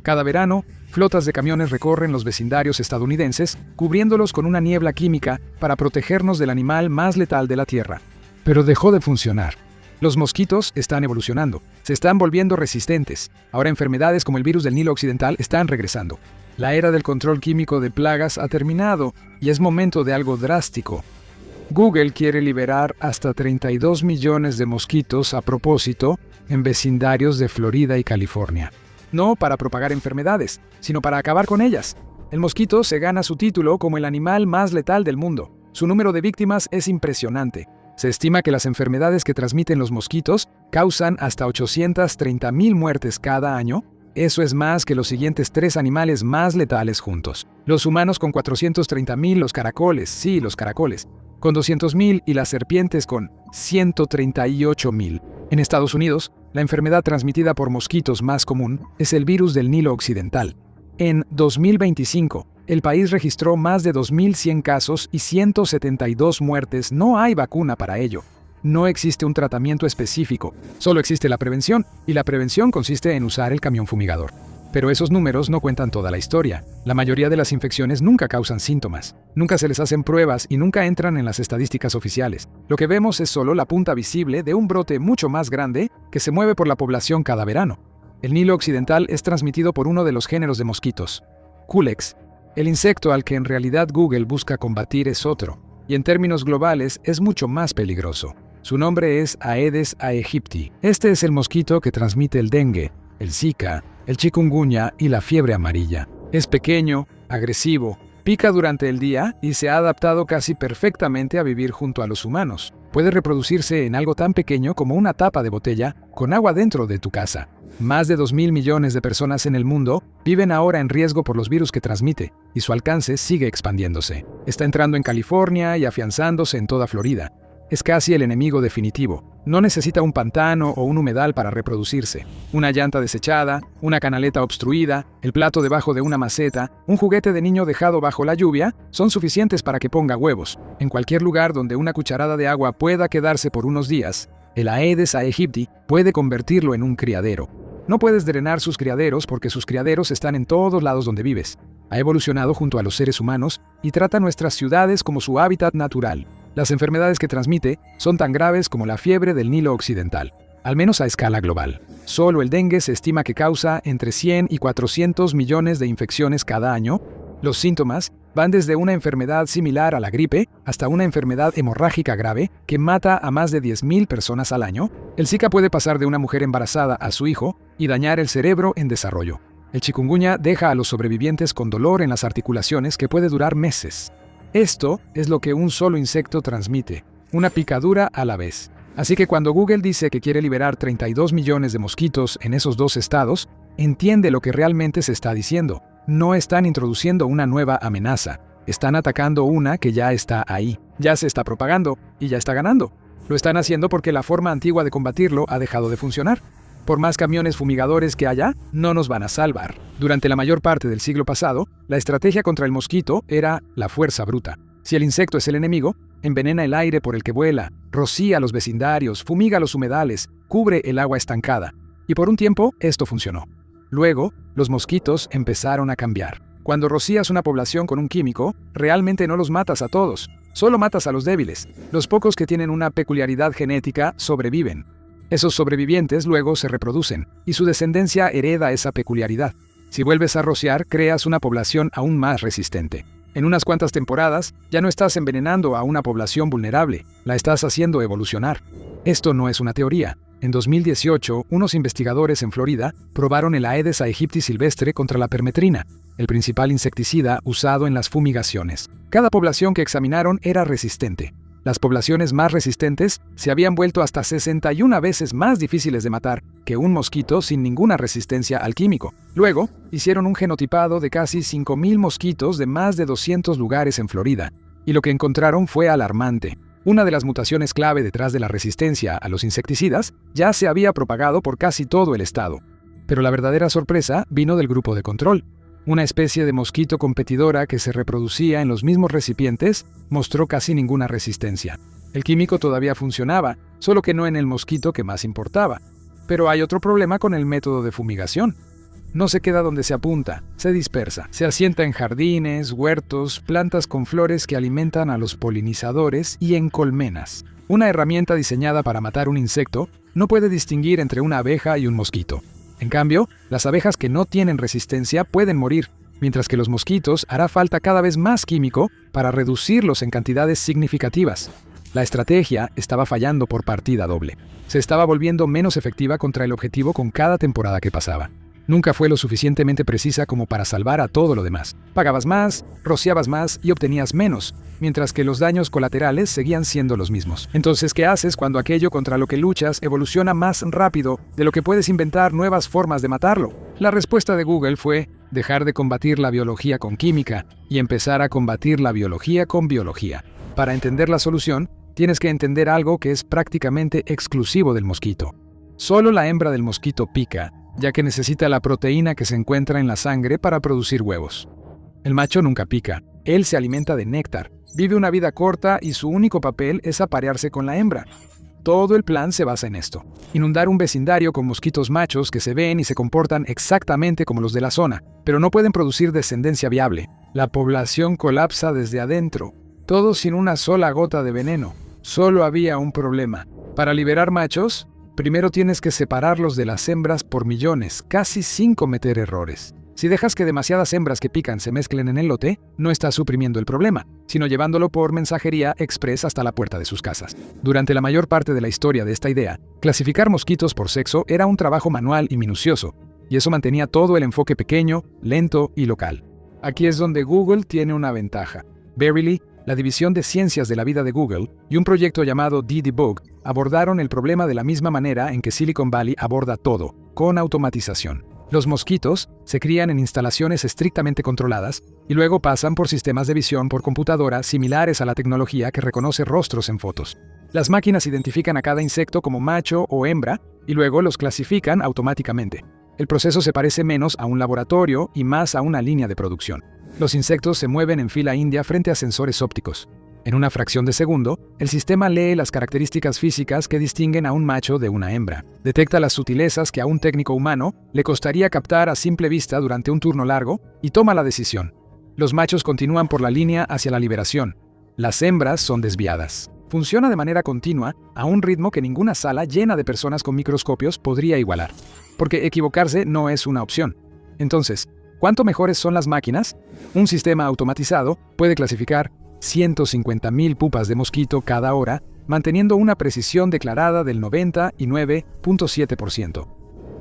Cada verano, flotas de camiones recorren los vecindarios estadounidenses, cubriéndolos con una niebla química para protegernos del animal más letal de la Tierra. Pero dejó de funcionar. Los mosquitos están evolucionando, se están volviendo resistentes. Ahora enfermedades como el virus del Nilo Occidental están regresando. La era del control químico de plagas ha terminado y es momento de algo drástico. Google quiere liberar hasta 32 millones de mosquitos a propósito en vecindarios de Florida y California. No para propagar enfermedades, sino para acabar con ellas. El mosquito se gana su título como el animal más letal del mundo. Su número de víctimas es impresionante. Se estima que las enfermedades que transmiten los mosquitos causan hasta 830,000 muertes cada año. Eso es más que los siguientes 3 animales más letales juntos. Los humanos con 430,000, los caracoles, con 200,000 y las serpientes con 138,000. En Estados Unidos, la enfermedad transmitida por mosquitos más común es el virus del Nilo Occidental. En 2025, el país registró más de 2,100 casos y 172 muertes. No hay vacuna para ello. No existe un tratamiento específico, solo existe la prevención, y la prevención consiste en usar el camión fumigador. Pero esos números no cuentan toda la historia. La mayoría de las infecciones nunca causan síntomas, nunca se les hacen pruebas y nunca entran en las estadísticas oficiales. Lo que vemos es solo la punta visible de un brote mucho más grande que se mueve por la población cada verano. El Nilo Occidental es transmitido por uno de los géneros de mosquitos, Culex. El insecto al que en realidad Google busca combatir es otro, y en términos globales es mucho más peligroso. Su nombre es Aedes aegypti. Este es el mosquito que transmite el dengue, el Zika, el chikungunya y la fiebre amarilla. Es pequeño, agresivo, pica durante el día y se ha adaptado casi perfectamente a vivir junto a los humanos. Puede reproducirse en algo tan pequeño como una tapa de botella con agua dentro de tu casa. Más de 2,000 millones de personas en el mundo viven ahora en riesgo por los virus que transmite, y su alcance sigue expandiéndose. Está entrando en California y afianzándose en toda Florida. Es casi el enemigo definitivo. No necesita un pantano o un humedal para reproducirse. Una llanta desechada, una canaleta obstruida, el plato debajo de una maceta, un juguete de niño dejado bajo la lluvia, son suficientes para que ponga huevos. En cualquier lugar donde una cucharada de agua pueda quedarse por unos días, el Aedes aegypti puede convertirlo en un criadero. No puedes drenar sus criaderos porque sus criaderos están en todos lados donde vives. Ha evolucionado junto a los seres humanos y trata nuestras ciudades como su hábitat natural. Las enfermedades que transmite son tan graves como la fiebre del Nilo Occidental, al menos a escala global. Solo el dengue se estima que causa entre 100 y 400 millones de infecciones cada año. Los síntomas van desde una enfermedad similar a la gripe hasta una enfermedad hemorrágica grave que mata a más de 10,000 personas al año. El Zika puede pasar de una mujer embarazada a su hijo y dañar el cerebro en desarrollo. El chikungunya deja a los sobrevivientes con dolor en las articulaciones que puede durar meses. Esto es lo que un solo insecto transmite, una picadura a la vez. Así que cuando Google dice que quiere liberar 32 millones de mosquitos en esos 2 estados, entiende lo que realmente se está diciendo. No están introduciendo una nueva amenaza, están atacando una que ya está ahí, ya se está propagando y ya está ganando. Lo están haciendo porque la forma antigua de combatirlo ha dejado de funcionar. Por más camiones fumigadores que haya, no nos van a salvar. Durante la mayor parte del siglo pasado, la estrategia contra el mosquito era la fuerza bruta. Si el insecto es el enemigo, envenena el aire por el que vuela, rocía los vecindarios, fumiga los humedales, cubre el agua estancada. Y por un tiempo, esto funcionó. Luego, los mosquitos empezaron a cambiar. Cuando rocías una población con un químico, realmente no los matas a todos, solo matas a los débiles. Los pocos que tienen una peculiaridad genética sobreviven. Esos sobrevivientes luego se reproducen, y su descendencia hereda esa peculiaridad. Si vuelves a rociar, creas una población aún más resistente. En unas cuantas temporadas, ya no estás envenenando a una población vulnerable, la estás haciendo evolucionar. Esto no es una teoría. En 2018, unos investigadores en Florida probaron el Aedes aegypti silvestre contra la permetrina, el principal insecticida usado en las fumigaciones. Cada población que examinaron era resistente. Las poblaciones más resistentes se habían vuelto hasta 61 veces más difíciles de matar que un mosquito sin ninguna resistencia al químico. Luego, hicieron un genotipado de casi 5,000 mosquitos de más de 200 lugares en Florida, y lo que encontraron fue alarmante. Una de las mutaciones clave detrás de la resistencia a los insecticidas ya se había propagado por casi todo el estado. Pero la verdadera sorpresa vino del grupo de control. Una especie de mosquito competidora que se reproducía en los mismos recipientes mostró casi ninguna resistencia. El químico todavía funcionaba, solo que no en el mosquito que más importaba. Pero hay otro problema con el método de fumigación. no se queda donde se apunta, se dispersa. Se asienta en jardines, huertos, plantas con flores que alimentan a los polinizadores y en colmenas. Una herramienta diseñada para matar un insecto no puede distinguir entre una abeja y un mosquito. En cambio, las abejas que no tienen resistencia pueden morir, mientras que los mosquitos hará falta cada vez más químico para reducirlos en cantidades significativas. La estrategia estaba fallando por partida doble. Se estaba volviendo menos efectiva contra el objetivo con cada temporada que pasaba. Nunca fue lo suficientemente precisa como para salvar a todo lo demás. Pagabas más, rociabas más y obtenías menos, mientras que los daños colaterales seguían siendo los mismos. Entonces, ¿qué haces cuando aquello contra lo que luchas evoluciona más rápido de lo que puedes inventar nuevas formas de matarlo? La respuesta de Google fue dejar de combatir la biología con química y empezar a combatir la biología con biología. Para entender la solución, tienes que entender algo que es prácticamente exclusivo del mosquito. Solo la hembra del mosquito pica, ya que necesita la proteína que se encuentra en la sangre para producir huevos. El macho nunca pica, él se alimenta de néctar, vive una vida corta y su único papel es aparearse con la hembra. Todo el plan se basa en esto: inundar un vecindario con mosquitos machos que se ven y se comportan exactamente como los de la zona, pero no pueden producir descendencia viable. La población colapsa desde adentro, todo sin una sola gota de veneno. Solo había un problema. Para liberar machos, primero tienes que separarlos de las hembras por millones, casi sin cometer errores. Si dejas que demasiadas hembras que pican se mezclen en el lote, no estás suprimiendo el problema, sino llevándolo por mensajería express hasta la puerta de sus casas. Durante la mayor parte de la historia de esta idea, clasificar mosquitos por sexo era un trabajo manual y minucioso, y eso mantenía todo el enfoque pequeño, lento y local. Aquí es donde Google tiene una ventaja. Verily, la división de ciencias de la vida de Google y un proyecto llamado DDBug abordaron el problema de la misma manera en que Silicon Valley aborda todo, con automatización. Los mosquitos se crían en instalaciones estrictamente controladas y luego pasan por sistemas de visión por computadora similares a la tecnología que reconoce rostros en fotos. Las máquinas identifican a cada insecto como macho o hembra y luego los clasifican automáticamente. El proceso se parece menos a un laboratorio y más a una línea de producción. Los insectos se mueven en fila india frente a sensores ópticos. En una fracción de segundo, el sistema lee las características físicas que distinguen a un macho de una hembra. Detecta las sutilezas que a un técnico humano le costaría captar a simple vista durante un turno largo y toma la decisión. Los machos continúan por la línea hacia la liberación. Las hembras son desviadas. Funciona de manera continua, a un ritmo que ninguna sala llena de personas con microscopios podría igualar. Porque equivocarse no es una opción. Entonces, ¿cuánto mejores son las máquinas? Un sistema automatizado puede clasificar 150.000 pupas de mosquito cada hora, manteniendo una precisión declarada del 99.7%.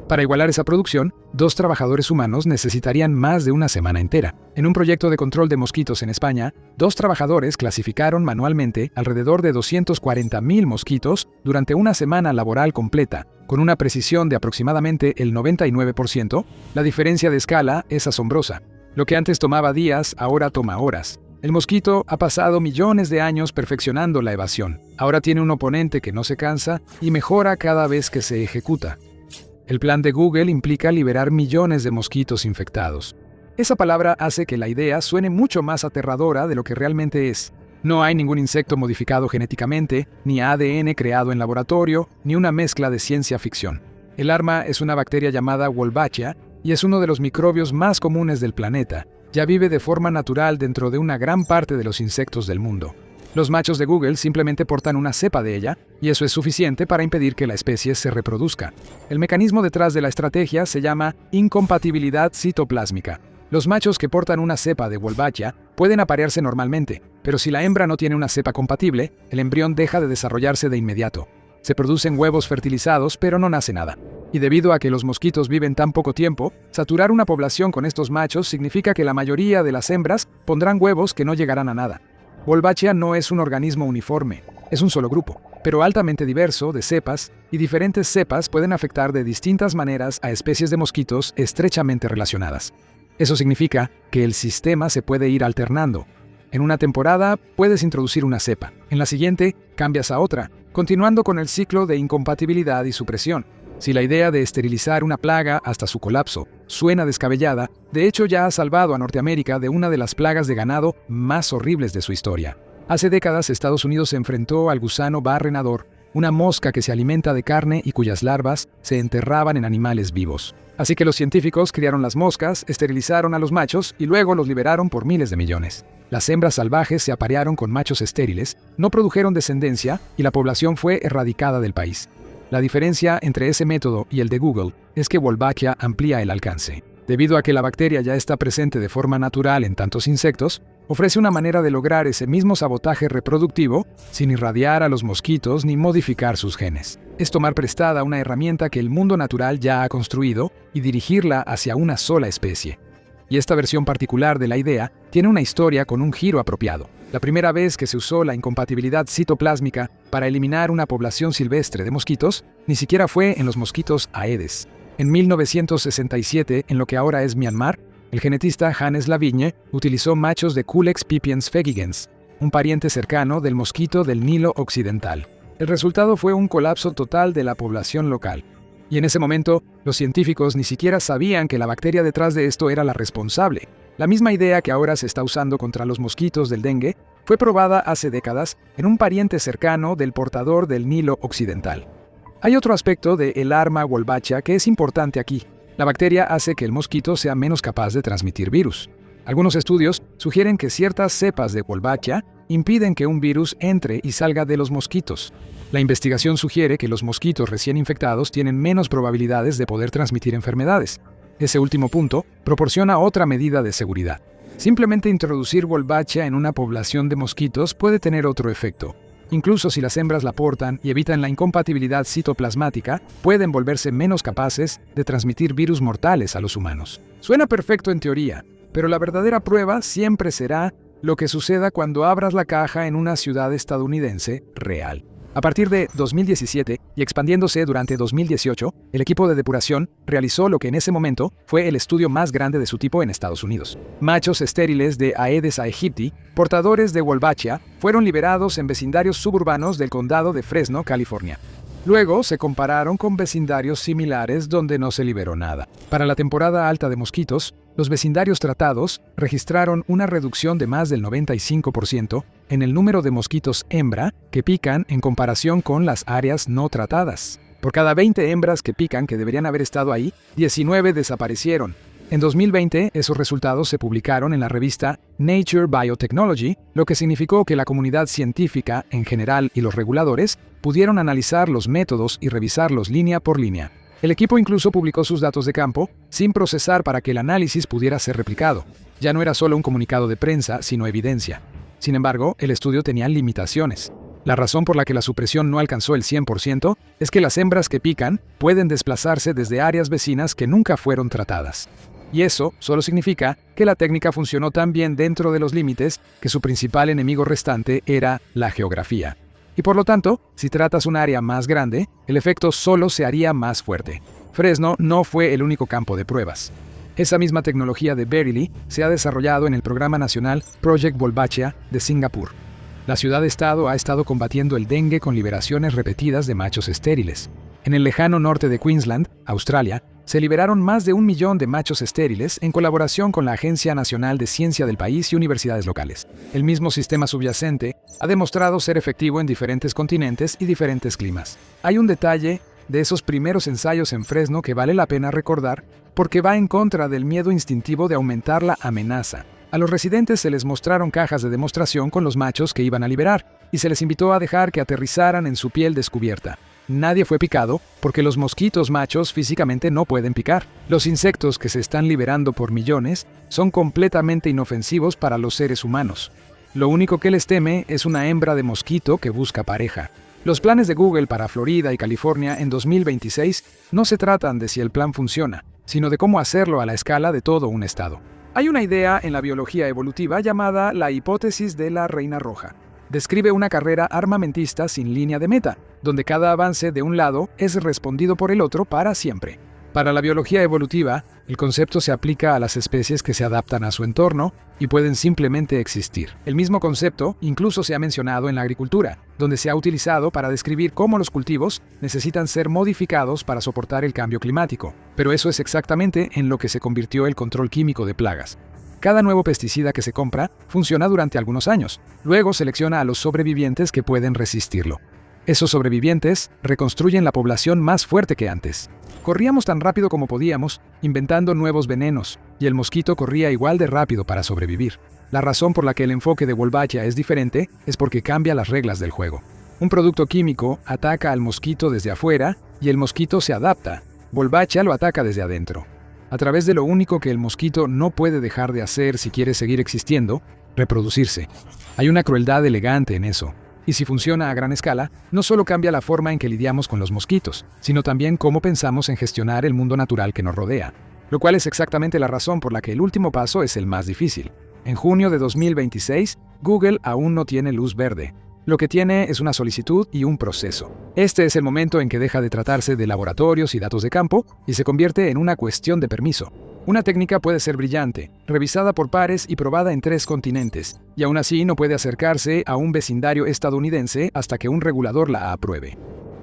Para igualar esa producción, 2 trabajadores humanos necesitarían más de una semana entera. En un proyecto de control de mosquitos en España, 2 trabajadores clasificaron manualmente alrededor de 240.000 mosquitos durante una semana laboral completa, con una precisión de aproximadamente el 99%. La diferencia de escala es asombrosa. Lo que antes tomaba días, ahora toma horas. El mosquito ha pasado millones de años perfeccionando la evasión. Ahora tiene un oponente que no se cansa y mejora cada vez que se ejecuta. El plan de Google implica liberar millones de mosquitos infectados. Esa palabra hace que la idea suene mucho más aterradora de lo que realmente es. No hay ningún insecto modificado genéticamente, ni ADN creado en laboratorio, ni una mezcla de ciencia ficción. El arma es una bacteria llamada Wolbachia y es uno de los microbios más comunes del planeta. Ya vive de forma natural dentro de una gran parte de los insectos del mundo. Los machos de Google simplemente portan una cepa de ella, y eso es suficiente para impedir que la especie se reproduzca. El mecanismo detrás de la estrategia se llama incompatibilidad citoplásmica. Los machos que portan una cepa de Wolbachia pueden aparearse normalmente, pero si la hembra no tiene una cepa compatible, el embrión deja de desarrollarse de inmediato. Se producen huevos fertilizados, pero no nace nada. Y debido a que los mosquitos viven tan poco tiempo, saturar una población con estos machos significa que la mayoría de las hembras pondrán huevos que no llegarán a nada. Wolbachia no es un organismo uniforme, es un solo grupo, pero altamente diverso de cepas, y diferentes cepas pueden afectar de distintas maneras a especies de mosquitos estrechamente relacionadas. Eso significa que el sistema se puede ir alternando. En una temporada puedes introducir una cepa, en la siguiente cambias a otra, continuando con el ciclo de incompatibilidad y supresión. Si la idea de esterilizar una plaga hasta su colapso suena descabellada, de hecho ya ha salvado a Norteamérica de una de las plagas de ganado más horribles de su historia. Hace décadas Estados Unidos se enfrentó al gusano barrenador, una mosca que se alimenta de carne y cuyas larvas se enterraban en animales vivos. Así que los científicos criaron las moscas, esterilizaron a los machos y luego los liberaron por miles de millones. Las hembras salvajes se aparearon con machos estériles, no produjeron descendencia y la población fue erradicada del país. La diferencia entre ese método y el de Google es que Wolbachia amplía el alcance. Debido a que la bacteria ya está presente de forma natural en tantos insectos, ofrece una manera de lograr ese mismo sabotaje reproductivo sin irradiar a los mosquitos ni modificar sus genes. Es tomar prestada una herramienta que el mundo natural ya ha construido y dirigirla hacia una sola especie. Y esta versión particular de la idea tiene una historia con un giro apropiado. La primera vez que se usó la incompatibilidad citoplásmica para eliminar una población silvestre de mosquitos, ni siquiera fue en los mosquitos Aedes. En 1967, en lo que ahora es Myanmar, el genetista Hannes Lavigne utilizó machos de Culex pipiens fegigens, un pariente cercano del mosquito del Nilo Occidental. El resultado fue un colapso total de la población local. Y en ese momento, los científicos ni siquiera sabían que la bacteria detrás de esto era la responsable. La misma idea que ahora se está usando contra los mosquitos del dengue fue probada hace décadas en un pariente cercano del portador del Nilo Occidental. Hay otro aspecto de el arma Wolbachia que es importante aquí. La bacteria hace que el mosquito sea menos capaz de transmitir virus. Algunos estudios sugieren que ciertas cepas de Wolbachia impiden que un virus entre y salga de los mosquitos. La investigación sugiere que los mosquitos recién infectados tienen menos probabilidades de poder transmitir enfermedades. Ese último punto proporciona otra medida de seguridad. Simplemente introducir Wolbachia en una población de mosquitos puede tener otro efecto. Incluso si las hembras la portan y evitan la incompatibilidad citoplasmática, pueden volverse menos capaces de transmitir virus mortales a los humanos. Suena perfecto en teoría, pero la verdadera prueba siempre será lo que suceda cuando abras la caja en una ciudad estadounidense real. A partir de 2017 y expandiéndose durante 2018, el equipo de depuración realizó lo que en ese momento fue el estudio más grande de su tipo en Estados Unidos. Machos estériles de Aedes aegypti, portadores de Wolbachia, fueron liberados en vecindarios suburbanos del condado de Fresno, California. Luego se compararon con vecindarios similares donde no se liberó nada. Para la temporada alta de mosquitos, los vecindarios tratados registraron una reducción de más del 95% en el número de mosquitos hembra que pican en comparación con las áreas no tratadas. Por cada 20 hembras que pican que deberían haber estado ahí, 19 desaparecieron. En 2020, esos resultados se publicaron en la revista Nature Biotechnology, lo que significó que la comunidad científica en general y los reguladores pudieron analizar los métodos y revisarlos línea por línea. El equipo incluso publicó sus datos de campo sin procesar para que el análisis pudiera ser replicado. Ya no era solo un comunicado de prensa, sino evidencia. Sin embargo, el estudio tenía limitaciones. La razón por la que la supresión no alcanzó el 100% es que las hembras que pican pueden desplazarse desde áreas vecinas que nunca fueron tratadas. Y eso solo significa que la técnica funcionó tan bien dentro de los límites que su principal enemigo restante era la geografía. Y por lo tanto, si tratas un área más grande, el efecto solo se haría más fuerte. Fresno no fue el único campo de pruebas. Esa misma tecnología de Verily se ha desarrollado en el programa nacional Project Wolbachia de Singapur. La ciudad-estado ha estado combatiendo el dengue con liberaciones repetidas de machos estériles. En el lejano norte de Queensland, Australia, se liberaron más de 1 millón de machos estériles en colaboración con la Agencia Nacional de Ciencia del país y universidades locales. El mismo sistema subyacente ha demostrado ser efectivo en diferentes continentes y diferentes climas. Hay un detalle de esos primeros ensayos en Fresno que vale la pena recordar porque va en contra del miedo instintivo de aumentar la amenaza. A los residentes se les mostraron cajas de demostración con los machos que iban a liberar y se les invitó a dejar que aterrizaran en su piel descubierta. Nadie fue picado porque los mosquitos machos físicamente no pueden picar. Los insectos que se están liberando por millones son completamente inofensivos para los seres humanos. Lo único que les teme es una hembra de mosquito que busca pareja. Los planes de Google para Florida y California en 2026 no se tratan de si el plan funciona, sino de cómo hacerlo a la escala de todo un estado. Hay una idea en la biología evolutiva llamada la hipótesis de la reina roja. Describe una carrera armamentista sin línea de meta, donde cada avance de un lado es respondido por el otro para siempre. Para la biología evolutiva, el concepto se aplica a las especies que se adaptan a su entorno y pueden simplemente existir. El mismo concepto incluso se ha mencionado en la agricultura, donde se ha utilizado para describir cómo los cultivos necesitan ser modificados para soportar el cambio climático. Pero eso es exactamente en lo que se convirtió el control químico de plagas. Cada nuevo pesticida que se compra funciona durante algunos años. Luego selecciona a los sobrevivientes que pueden resistirlo. Esos sobrevivientes reconstruyen la población más fuerte que antes. Corríamos tan rápido como podíamos, inventando nuevos venenos, y el mosquito corría igual de rápido para sobrevivir. La razón por la que el enfoque de Wolbachia es diferente es porque cambia las reglas del juego. Un producto químico ataca al mosquito desde afuera y el mosquito se adapta. Wolbachia lo ataca desde adentro. A través de lo único que el mosquito no puede dejar de hacer si quiere seguir existiendo, reproducirse. Hay una crueldad elegante en eso. Y si funciona a gran escala, no solo cambia la forma en que lidiamos con los mosquitos, sino también cómo pensamos en gestionar el mundo natural que nos rodea. Lo cual es exactamente la razón por la que el último paso es el más difícil. En junio de 2026, Google aún no tiene luz verde. Lo que tiene es una solicitud y un proceso. Este es el momento en que deja de tratarse de laboratorios y datos de campo y se convierte en una cuestión de permiso. Una técnica puede ser brillante, revisada por pares y probada en 3 continentes, y aún así no puede acercarse a un vecindario estadounidense hasta que un regulador la apruebe.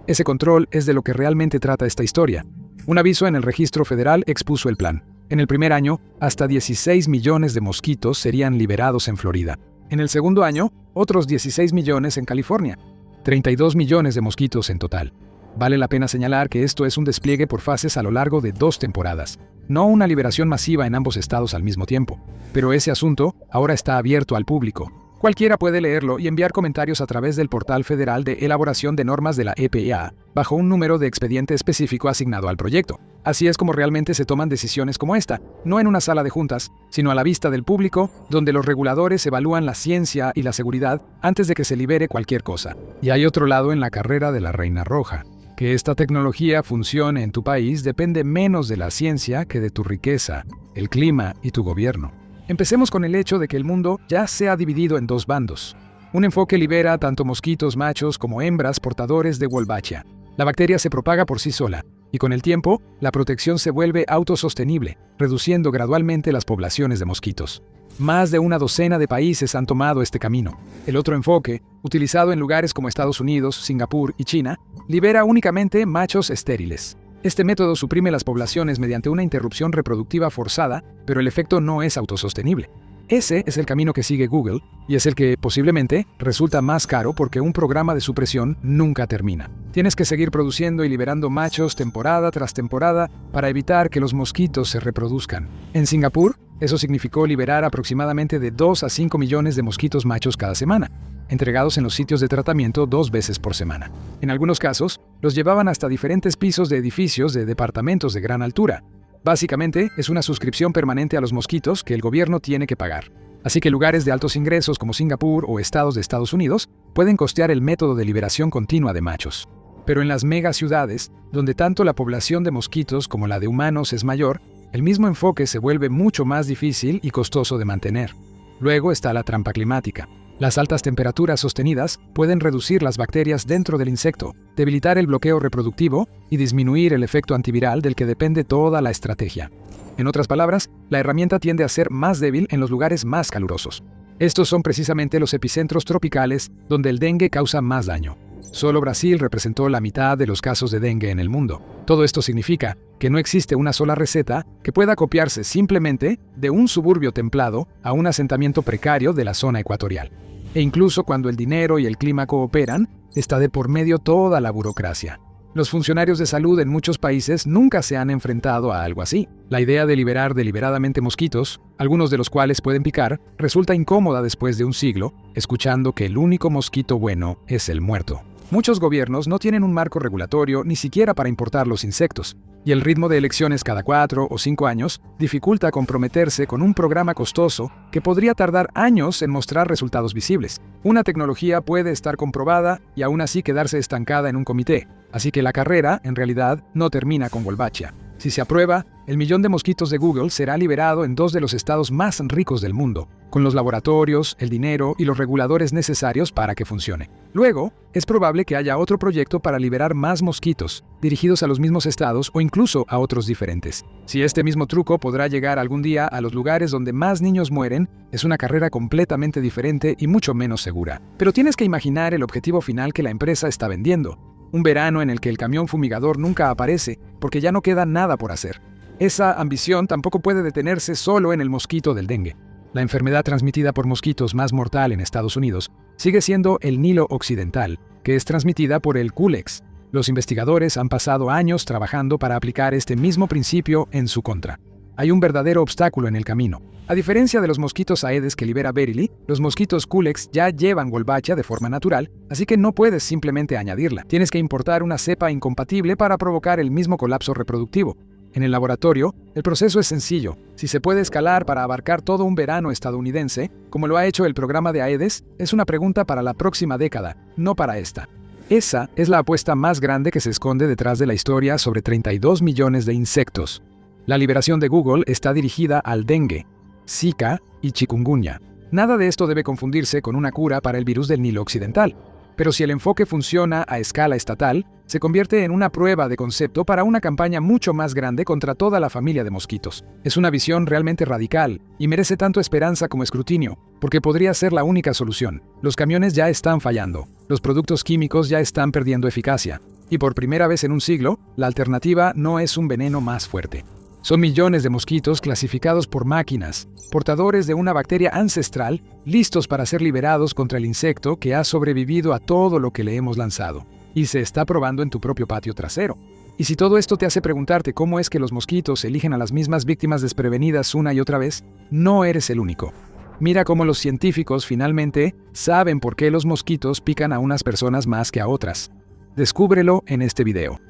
Ese control es de lo que realmente trata esta historia. Un aviso en el registro federal expuso el plan. En el primer año, hasta 16 millones de mosquitos serían liberados en Florida. En el segundo año, otros 16 millones en California. 32 millones de mosquitos en total. Vale la pena señalar que esto es un despliegue por fases a lo largo de 2 temporadas. No una liberación masiva en ambos estados al mismo tiempo. Pero ese asunto ahora está abierto al público. Cualquiera puede leerlo y enviar comentarios a través del portal federal de elaboración de normas de la EPA, bajo un número de expediente específico asignado al proyecto. Así es como realmente se toman decisiones como esta, no en una sala de juntas, sino a la vista del público, donde los reguladores evalúan la ciencia y la seguridad antes de que se libere cualquier cosa. Y hay otro lado en la carrera de la Reina Roja. Que esta tecnología funcione en tu país depende menos de la ciencia que de tu riqueza, el clima y tu gobierno. Empecemos con el hecho de que el mundo ya se ha dividido en 2 bandos. Un enfoque libera tanto mosquitos machos como hembras portadores de Wolbachia. La bacteria se propaga por sí sola, y con el tiempo, la protección se vuelve autosostenible, reduciendo gradualmente las poblaciones de mosquitos. Más de una docena de países han tomado este camino. El otro enfoque, utilizado en lugares como Estados Unidos, Singapur y China, libera únicamente machos estériles. Este método suprime las poblaciones mediante una interrupción reproductiva forzada, pero el efecto no es autosostenible. Ese es el camino que sigue Google, y es el que, posiblemente, resulta más caro porque un programa de supresión nunca termina. Tienes que seguir produciendo y liberando machos temporada tras temporada para evitar que los mosquitos se reproduzcan. En Singapur, eso significó liberar aproximadamente de 2 a 5 millones de mosquitos machos cada semana, entregados en los sitios de tratamiento 2 veces por semana. En algunos casos, los llevaban hasta diferentes pisos de edificios de departamentos de gran altura. Básicamente, es una suscripción permanente a los mosquitos que el gobierno tiene que pagar. Así que lugares de altos ingresos como Singapur o estados de Estados Unidos pueden costear el método de liberación continua de machos. Pero en las megaciudades, donde tanto la población de mosquitos como la de humanos es mayor, el mismo enfoque se vuelve mucho más difícil y costoso de mantener. Luego está la trampa climática. Las altas temperaturas sostenidas pueden reducir las bacterias dentro del insecto, debilitar el bloqueo reproductivo y disminuir el efecto antiviral del que depende toda la estrategia. En otras palabras, la herramienta tiende a ser más débil en los lugares más calurosos. Estos son precisamente los epicentros tropicales donde el dengue causa más daño. Solo Brasil representó la mitad de los casos de dengue en el mundo. Todo esto significa que no existe una sola receta que pueda copiarse simplemente de un suburbio templado a un asentamiento precario de la zona ecuatorial. E incluso cuando el dinero y el clima cooperan, está de por medio toda la burocracia. Los funcionarios de salud en muchos países nunca se han enfrentado a algo así. La idea de liberar deliberadamente mosquitos, algunos de los cuales pueden picar, resulta incómoda después de un siglo, escuchando que el único mosquito bueno es el muerto. Muchos gobiernos no tienen un marco regulatorio ni siquiera para importar los insectos, y el ritmo de elecciones cada 4 o 5 años dificulta comprometerse con un programa costoso que podría tardar años en mostrar resultados visibles. Una tecnología puede estar comprobada y aún así quedarse estancada en un comité, así que la carrera, en realidad, no termina con Wolbachia. Si se aprueba, el millón de mosquitos de Google será liberado en 2 de los estados más ricos del mundo, con los laboratorios, el dinero y los reguladores necesarios para que funcione. Luego, es probable que haya otro proyecto para liberar más mosquitos, dirigidos a los mismos estados o incluso a otros diferentes. Si este mismo truco podrá llegar algún día a los lugares donde más niños mueren, es una carrera completamente diferente y mucho menos segura. Pero tienes que imaginar el objetivo final que la empresa está vendiendo. Un verano en el que el camión fumigador nunca aparece porque ya no queda nada por hacer. Esa ambición tampoco puede detenerse solo en el mosquito del dengue. La enfermedad transmitida por mosquitos más mortal en Estados Unidos sigue siendo el Nilo occidental, que es transmitida por el Culex. Los investigadores han pasado años trabajando para aplicar este mismo principio en su contra. Hay un verdadero obstáculo en el camino. A diferencia de los mosquitos Aedes que libera Berylli, los mosquitos Culex ya llevan Wolbachia de forma natural, así que no puedes simplemente añadirla. Tienes que importar una cepa incompatible para provocar el mismo colapso reproductivo. En el laboratorio, el proceso es sencillo. Si se puede escalar para abarcar todo un verano estadounidense, como lo ha hecho el programa de Aedes, es una pregunta para la próxima década, no para esta. Esa es la apuesta más grande que se esconde detrás de la historia sobre 32 millones de insectos. La liberación de Google está dirigida al dengue, Zika y chikungunya. Nada de esto debe confundirse con una cura para el virus del Nilo Occidental. Pero si el enfoque funciona a escala estatal, se convierte en una prueba de concepto para una campaña mucho más grande contra toda la familia de mosquitos. Es una visión realmente radical y merece tanto esperanza como escrutinio, porque podría ser la única solución. Los camiones ya están fallando, los productos químicos ya están perdiendo eficacia, y por primera vez en un siglo, la alternativa no es un veneno más fuerte. Son millones de mosquitos clasificados por máquinas, portadores de una bacteria ancestral, listos para ser liberados contra el insecto que ha sobrevivido a todo lo que le hemos lanzado. Y se está probando en tu propio patio trasero. Y si todo esto te hace preguntarte cómo es que los mosquitos eligen a las mismas víctimas desprevenidas una y otra vez, no eres el único. Mira cómo los científicos finalmente saben por qué los mosquitos pican a unas personas más que a otras. Descúbrelo en este video.